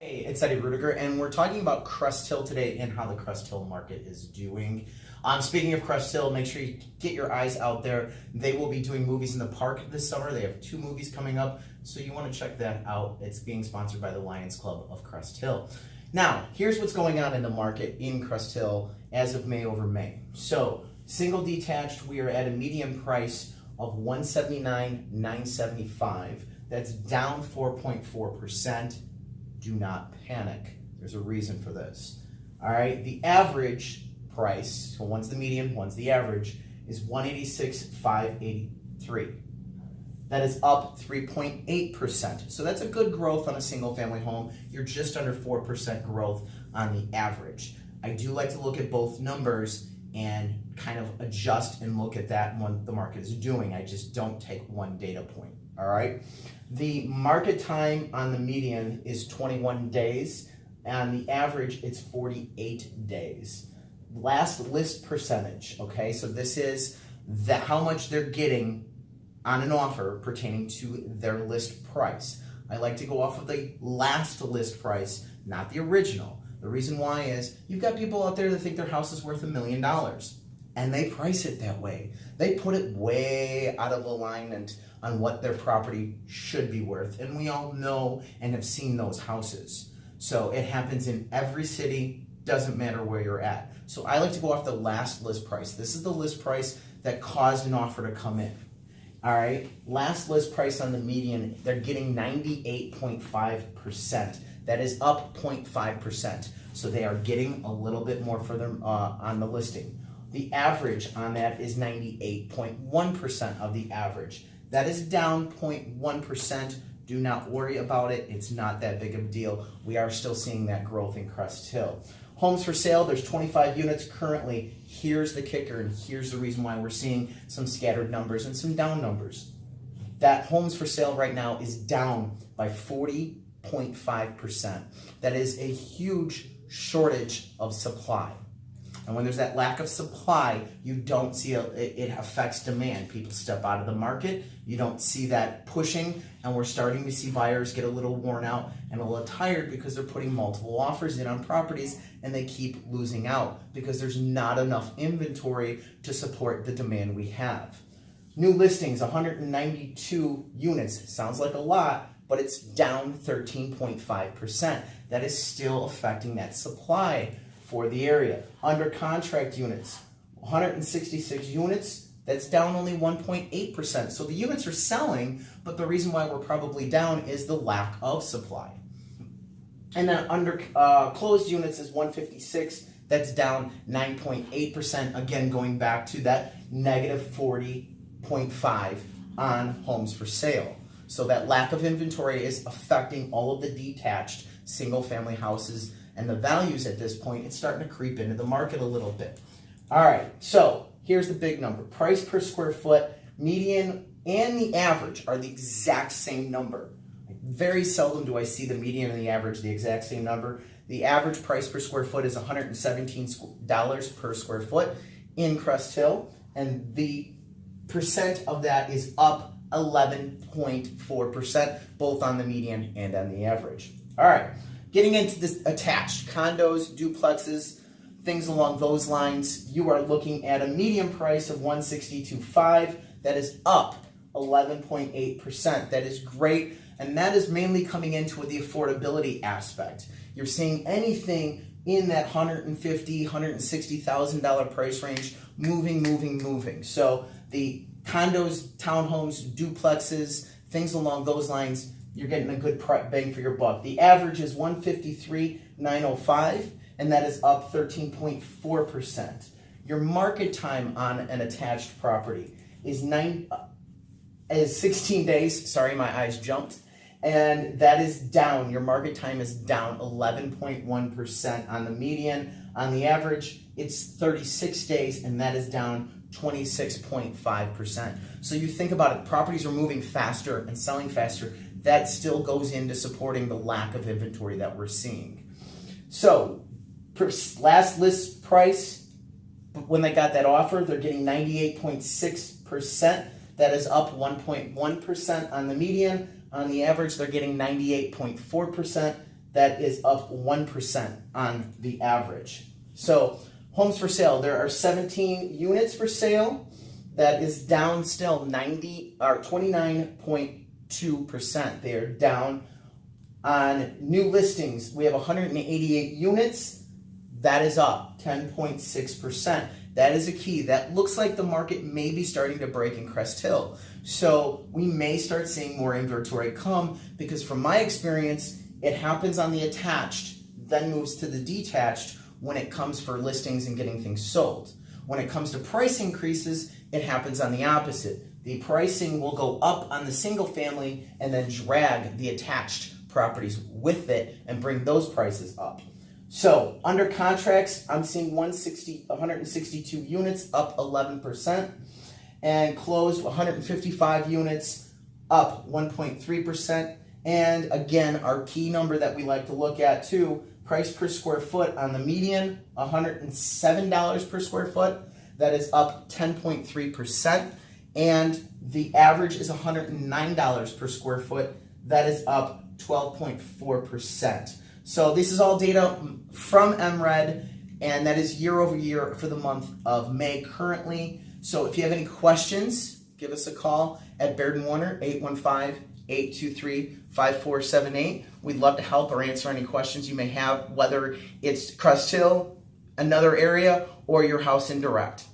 Hey, it's Eddie Rudiger, and we're talking about Crest Hill today and how the Crest Hill market is doing. Speaking of Crest Hill, make sure you get your eyes out there. They will be doing movies in the park this summer. They have 2 movies coming up, so you want to check that out. It's being sponsored by the Lions Club of Crest Hill. Now, here's what's going on in the market in Crest Hill as of May over May. So, single detached, we are at a median price of $179,975. That's down 4.4%. Do not panic. There's a reason for this. All right, the average price, so one's the median, one's the average, is $186,583. That is up 3.8%. So that's a good growth on a single family home. You're just under 4% growth on the average. I do like to look at both numbers and kind of adjust and look at that and what the market is doing. I just don't take one data point. All right. The market time on the median is 21 days. On the average, it's 48 days. Last list percentage. Okay, so this is how much they're getting on an offer pertaining to their list price. I like to go off of the last list price, not the original. The reason why is you've got people out there that think their house is worth $1 million. And they price it that way. They put it way out of alignment on what their property should be worth. And we all know and have seen those houses. So it happens in every city, doesn't matter where you're at. So I like to go off the last list price. This is the list price that caused an offer to come in. All right, last list price on the median, they're getting 98.5%. That is up 0.5%. So they are getting a little bit more for them on the listing. The average on that is 98.1% of the average. That is down 0.1%. Do not worry about it. It's not that big of a deal. We are still seeing that growth in Crest Hill. Homes for sale, there's 25 units currently. Here's the kicker, and here's the reason why we're seeing some scattered numbers and some down numbers. That homes for sale right now is down by 40.5%. That is a huge shortage of supply. And when there's that lack of supply, you don't see it affects demand. People step out of the market. You don't see that pushing, and we're starting to see buyers get a little worn out and a little tired because they're putting multiple offers in on properties and they keep losing out because there's not enough inventory to support the demand we have. New listings, 192 units. Sounds like a lot, but it's down 13.5%. That is still affecting that supply for the area. Under contract units, 166 units, that's down only 1.8%. So the units are selling, but the reason why we're probably down is the lack of supply. And then under closed units is 156, that's down 9.8%, again going back to that negative 40.5 on homes for sale. So that lack of inventory is affecting all of the detached single family houses, and the values at this point, it's starting to creep into the market a little bit. All right, so here's the big number. Price per square foot, median and the average are the exact same number. Very seldom do I see the median and the average the exact same number. The average price per square foot is $117 per square foot in Crest Hill, and the percent of that is up 11.4%, both on the median and on the average. All right. Getting into this attached condos, duplexes, things along those lines, you are looking at a median price of $162,500. That is up 11.8%. That is great, and that is mainly coming into the affordability aspect. You're seeing anything in that $150,000, $160,000 price range moving. So the condos, townhomes, duplexes, things along those lines, you're getting a good bang for your buck. The average is $153,905, and that is up 13.4%. Your market time on an attached property is 16 days. Sorry, my eyes jumped. And that is down. Your market time is down 11.1% on the median. On the average, it's 36 days, and that is down 26.5%. So you think about it, properties are moving faster and selling faster. That still goes into supporting the lack of inventory that we're seeing. So, last list price, when they got that offer, they're getting 98.6%. That is up 1.1% on the median. On the average, they're getting 98.4%. that is up 1% on the average. So homes for sale, there are 17 units for sale. That is down still 29.2%. They are down. On new listings, we have 188 units. That is up 10.6%. That is a key. That looks like the market may be starting to break in Crest Hill. So we may start seeing more inventory come, because from my experience, it happens on the attached, then moves to the detached when it comes for listings and getting things sold. When it comes to price increases, it happens on the opposite. The pricing will go up on the single family and then drag the attached properties with it and bring those prices up. So under contracts, I'm seeing 162 units, up 11%, and closed 155 units, up 1.3%. And again, our key number that we like to look at too, price per square foot on the median, $107 per square foot. That is up 10.3%. And the average is $109 per square foot. That is up 12.4%. So this is all data from MRED, and that is year over year for the month of May currently. So if you have any questions, give us a call at Baird & Warner, 815-823-5478. We'd love to help or answer any questions you may have, whether it's Crest Hill, another area, or your house indirect.